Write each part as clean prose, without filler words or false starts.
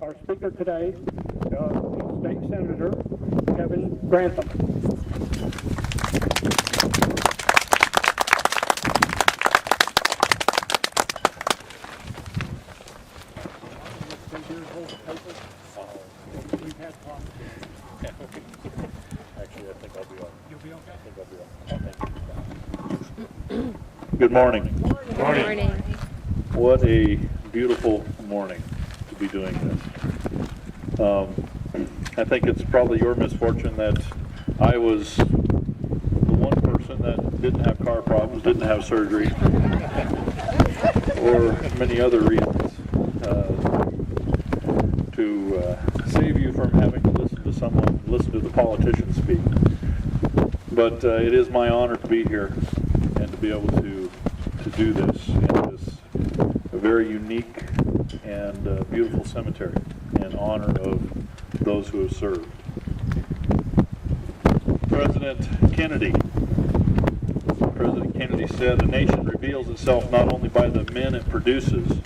Our speaker today is State Senator Kevin Grantham. Actually, I think I'll be all right. You'll be okay? I think I'll be all right. Good morning. Good morning. What a beautiful morning to be doing this. I think it's probably your misfortune that I was the one person that didn't have car problems, didn't have surgery, or many other reasons to save you from having to listen to the politicians speak. But it is my honor to be here and to be able to do this in this very unique and beautiful cemetery in honor of those who have served. President Kennedy said, "A nation reveals itself not only by the men it produces,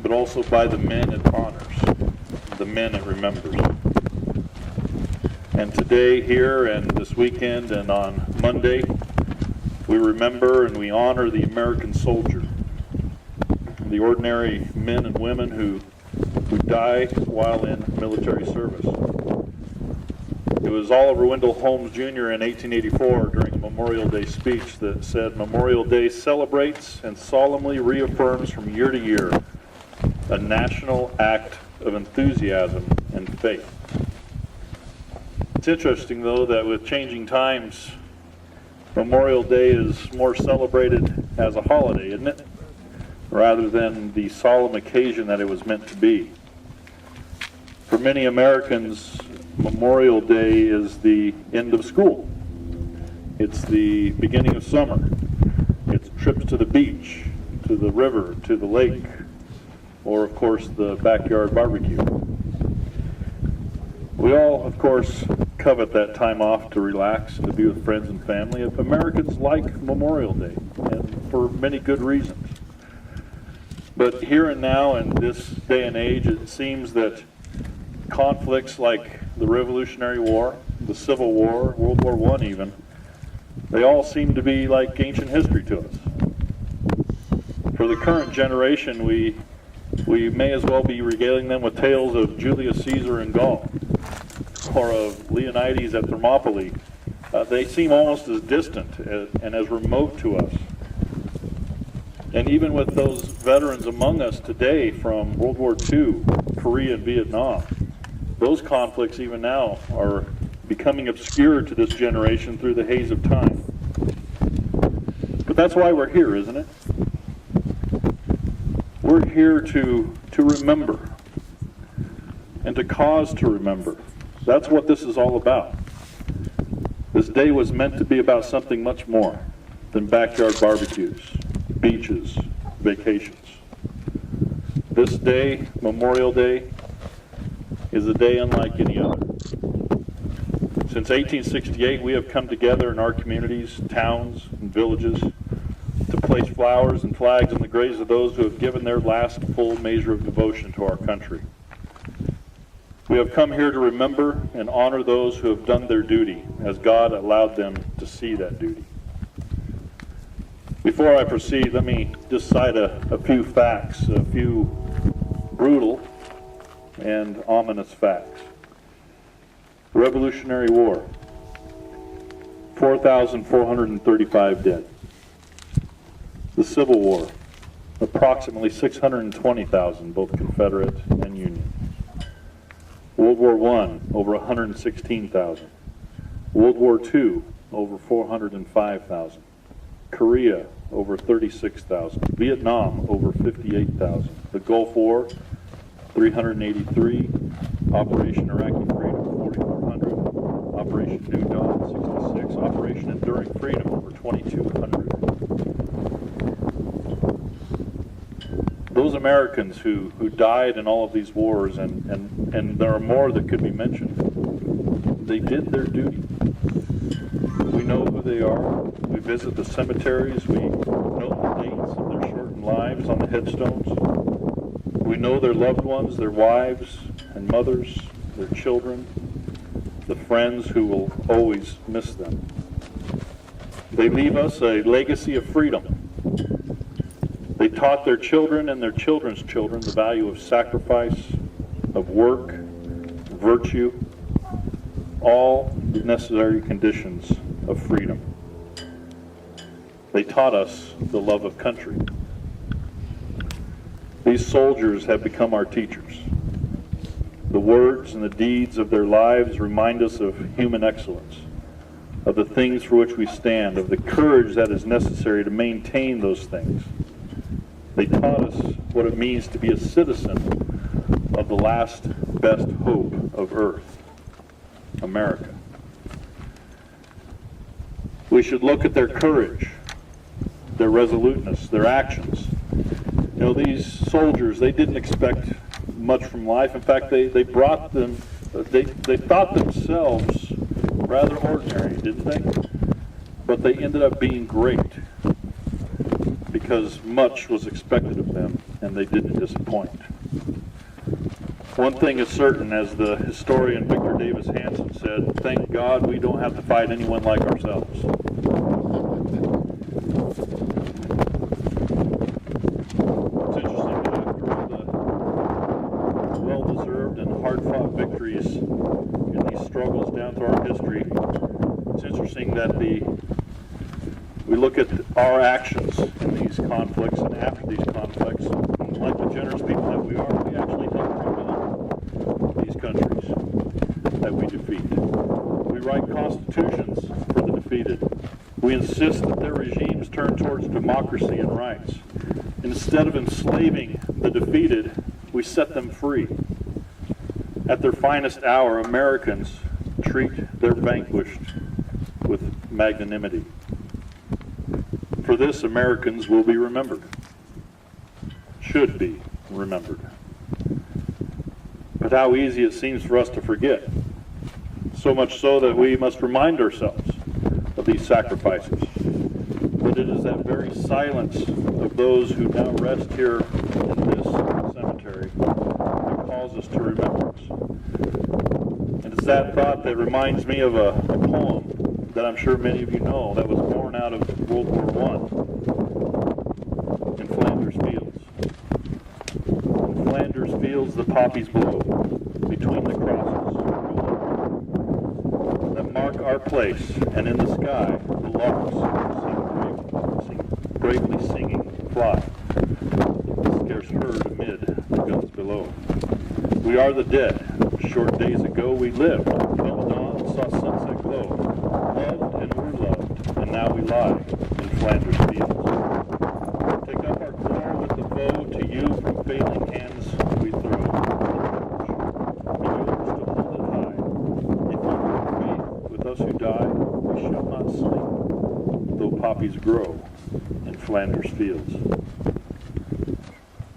but also by the men it honors, the men it remembers." And today, here and this weekend and on Monday, we remember and we honor the American soldier, the ordinary men and women who die while in military service. It was Oliver Wendell Holmes Jr. in 1884 during a Memorial Day speech that said, "Memorial Day celebrates and solemnly reaffirms from year to year a national act of enthusiasm and faith." It's interesting, though, that with changing times, Memorial Day is more celebrated as a holiday, isn't it? Rather than the solemn occasion that it was meant to be. For many Americans, Memorial Day is the end of school. It's the beginning of summer. It's trips to the beach, to the river, to the lake, or, of course, the backyard barbecue. We all, of course, covet that time off to relax and to be with friends and family. Americans like Memorial Day, and for many good reasons. But here and now, in this day and age, it seems that conflicts like the Revolutionary War, the Civil War, World War I even, they all seem to be like ancient history to us. For the current generation, we may as well be regaling them with tales of Julius Caesar in Gaul, or of Leonidas at Thermopylae. They seem almost as distant and as remote to us. And even with those veterans among us today from World War II, Korea, and Vietnam, those conflicts even now are becoming obscure to this generation through the haze of time. But that's why we're here, isn't it? We're here to remember and to cause to remember. That's what this is all about. This day was meant to be about something much more than backyard barbecues, beaches, vacations. This day, Memorial Day, is a day unlike any other. Since 1868, we have come together in our communities, towns, and villages to place flowers and flags on the graves of those who have given their last full measure of devotion to our country. We have come here to remember and honor those who have done their duty as God allowed them to see that duty. Before I proceed, let me just cite a few facts, a few brutal and ominous facts. The Revolutionary War, 4,435 dead. The Civil War, approximately 620,000, both Confederate and Union. World War I, over 116,000. World War II, over 405,000. Korea, over 36,000. Vietnam, over 58,000. The Gulf War, 383. Operation Iraqi Freedom, 4,400. Operation New Dawn, 66. Operation Enduring Freedom, over 2,200. Those Americans who died in all of these wars, and there are more that could be mentioned, they did their duty. We know who they are. We visit the cemeteries. We know the dates of their shortened lives on the headstones. We know their loved ones, their wives and mothers, their children, the friends who will always miss them. They leave us a legacy of freedom. They taught their children and their children's children the value of sacrifice, of work, virtue, all necessary conditions of freedom. They taught us the love of country. These soldiers have become our teachers. The words and the deeds of their lives remind us of human excellence, of the things for which we stand, of the courage that is necessary to maintain those things. They taught us what it means to be a citizen of the last best hope of earth, America. We should look at their courage, their resoluteness, their actions. You know, these soldiers, they didn't expect much from life. In fact, they thought themselves rather ordinary, didn't they? But they ended up being great because much was expected of them, and they didn't disappoint. One thing is certain, as the historian Victor Davis Hanson said, thank God we don't have to fight anyone like ourselves. It's interesting that after all the well-deserved and hard-fought victories in these struggles down through our history, it's interesting that we look at our actions in these conflicts and after these conflicts, and like the generous people that we are, we actually help rebuild these countries that we defeat. We write constitutions for the defeated. We insist that their regimes turn towards democracy and rights. Instead of enslaving the defeated, we set them free. At their finest hour, Americans treat their vanquished with magnanimity. For this, Americans will be remembered, should be remembered. But how easy it seems for us to forget, so much so that we must remind ourselves of these sacrifices. But it is that very silence of those who now rest here in this cemetery that calls us to remembrance. And it's that thought that reminds me of a poem that I'm sure many of you know that was born out of World War I in Flanders Fields. In Flanders Fields the poppies blow between the crosses that mark our place, and in the sky the larks bravely singing fly, scarce heard amid the guns below. We are the dead. Short days ago we lived, felt dawn, saw sunset glow, loved and were loved, and now we lie in Flanders Fields. Take up our quarrel with the foe, to you from failing hands we throw. Be yours to hold it high. If you have faith with us who die, we shall not sleep, though poppies grow in Flanders Fields.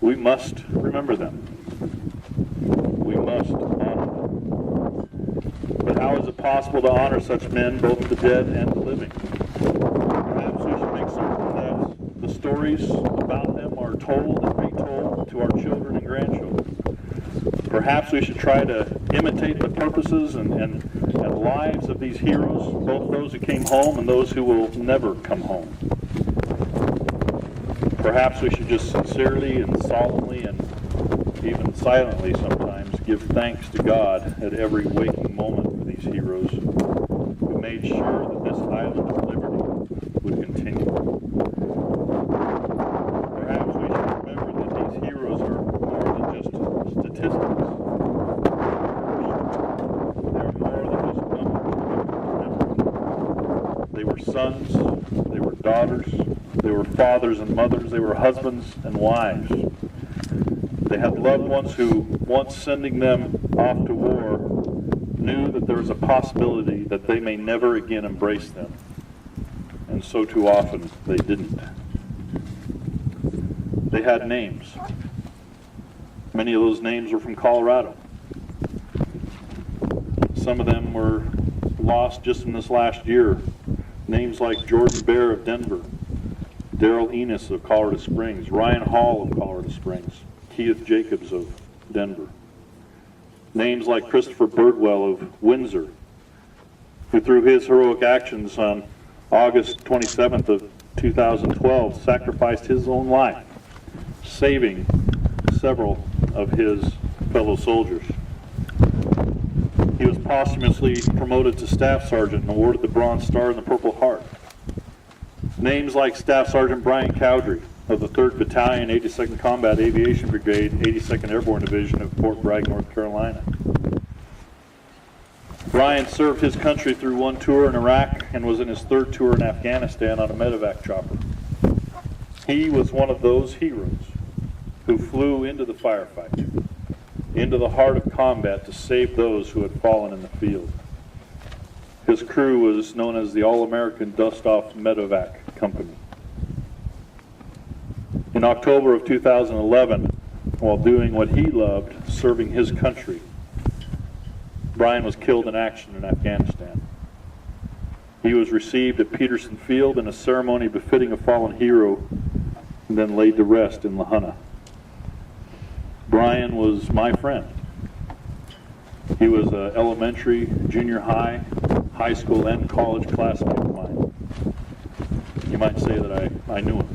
We must remember them. We must honor them. But how is it possible to honor such men, both the dead and the living? Perhaps we should make certain that the stories about them are told and retold to our children and grandchildren. Perhaps we should try to imitate the purposes and lives of these heroes, both those who came home and those who will never come home. Perhaps we should just sincerely and solemnly and even silently sometimes give thanks to God at every waking moment for these heroes who made sure that this island of liberty would continue. Perhaps we should remember that these heroes are more than just statistics. They are more than just numbers to remember. They were sons, they were daughters, they were fathers and mothers, they were husbands and wives. They had loved ones who, once sending them off to war, knew that there was a possibility that they may never again embrace them. And so too often they didn't. They had names. Many of those names were from Colorado. Some of them were lost just in this last year. Names like Jordan Bear of Denver, Daryl Enos of Colorado Springs, Ryan Hall of Colorado Springs, Keith Jacobs of Denver. Names like Christopher Birdwell of Windsor, who through his heroic actions on August 27th of 2012 sacrificed his own life, saving several of his fellow soldiers. He was posthumously promoted to Staff Sergeant and awarded the Bronze Star and the Purple Heart. Names like Staff Sergeant Brian Cowdery of the 3rd Battalion, 82nd Combat Aviation Brigade, 82nd Airborne Division of Fort Bragg, North Carolina. Brian served his country through one tour in Iraq and was in his 3rd tour in Afghanistan on a medevac chopper. He was one of those heroes who flew into the firefight, into the heart of combat to save those who had fallen in the field. His crew was known as the All-American Dust-Off Medevac Company. In October of 2011, while doing what he loved, serving his country, Brian was killed in action in Afghanistan. He was received at Peterson Field in a ceremony befitting a fallen hero and then laid to rest in Lahana. Brian was my friend. He was an elementary, junior high, high school, and college classmate of mine. You might say that I knew him.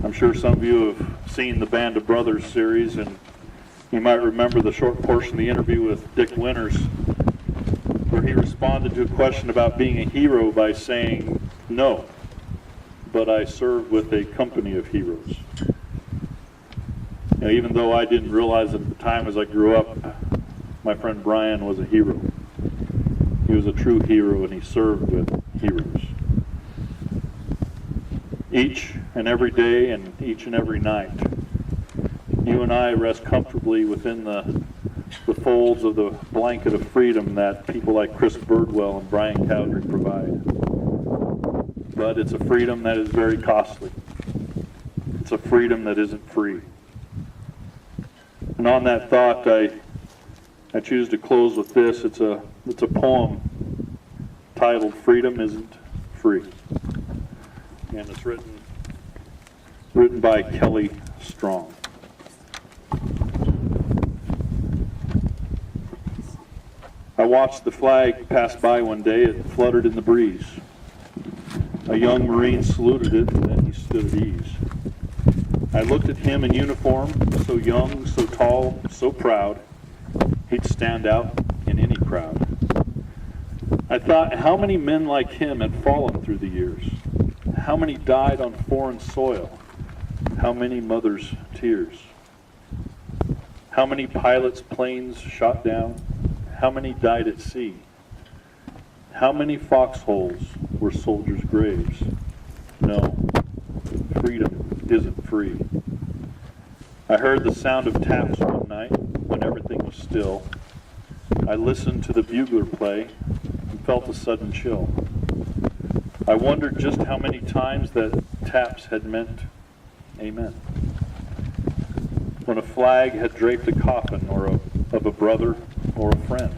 I'm sure some of you have seen the Band of Brothers series, and you might remember the short portion of the interview with Dick Winters, where he responded to a question about being a hero by saying, "No, but I served with a company of heroes." Now, even though I didn't realize it at the time as I grew up, my friend Brian was a hero. He was a true hero, and he served with heroes. Each and every day and each and every night, you and I rest comfortably within the folds of the blanket of freedom that people like Chris Birdwell and Brian Cowdery provide. But it's a freedom that is very costly. It's a freedom that isn't free. And on that thought, I choose to close with this. It's a poem titled "Freedom Isn't Free," and it's written by Kelly Strong. I watched the flag pass by one day. It fluttered in the breeze. A young Marine saluted it, and then he stood at ease. I looked at him in uniform, so young, so tall, so proud, he'd stand out in any crowd. I thought, how many men like him had fallen through the years? How many died on foreign soil? How many mothers' tears? How many pilots' planes shot down? How many died at sea? How many foxholes were soldiers' graves? No, freedom isn't free. I heard the sound of taps one night when everything was still. I listened to the bugler play and felt a sudden chill. I wondered just how many times that taps had meant amen. When a flag had draped a coffin of a brother or a friend.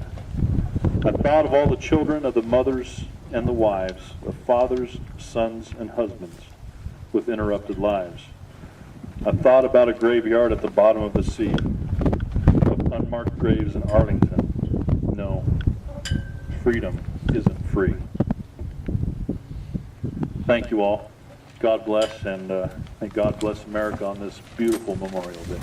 I thought of all the children, of the mothers and the wives, of fathers, sons, and husbands with interrupted lives. I thought about a graveyard at the bottom of the sea, of unmarked graves in Arlington. No, freedom isn't free. Thank you all. God bless, and may God bless America on this beautiful Memorial Day.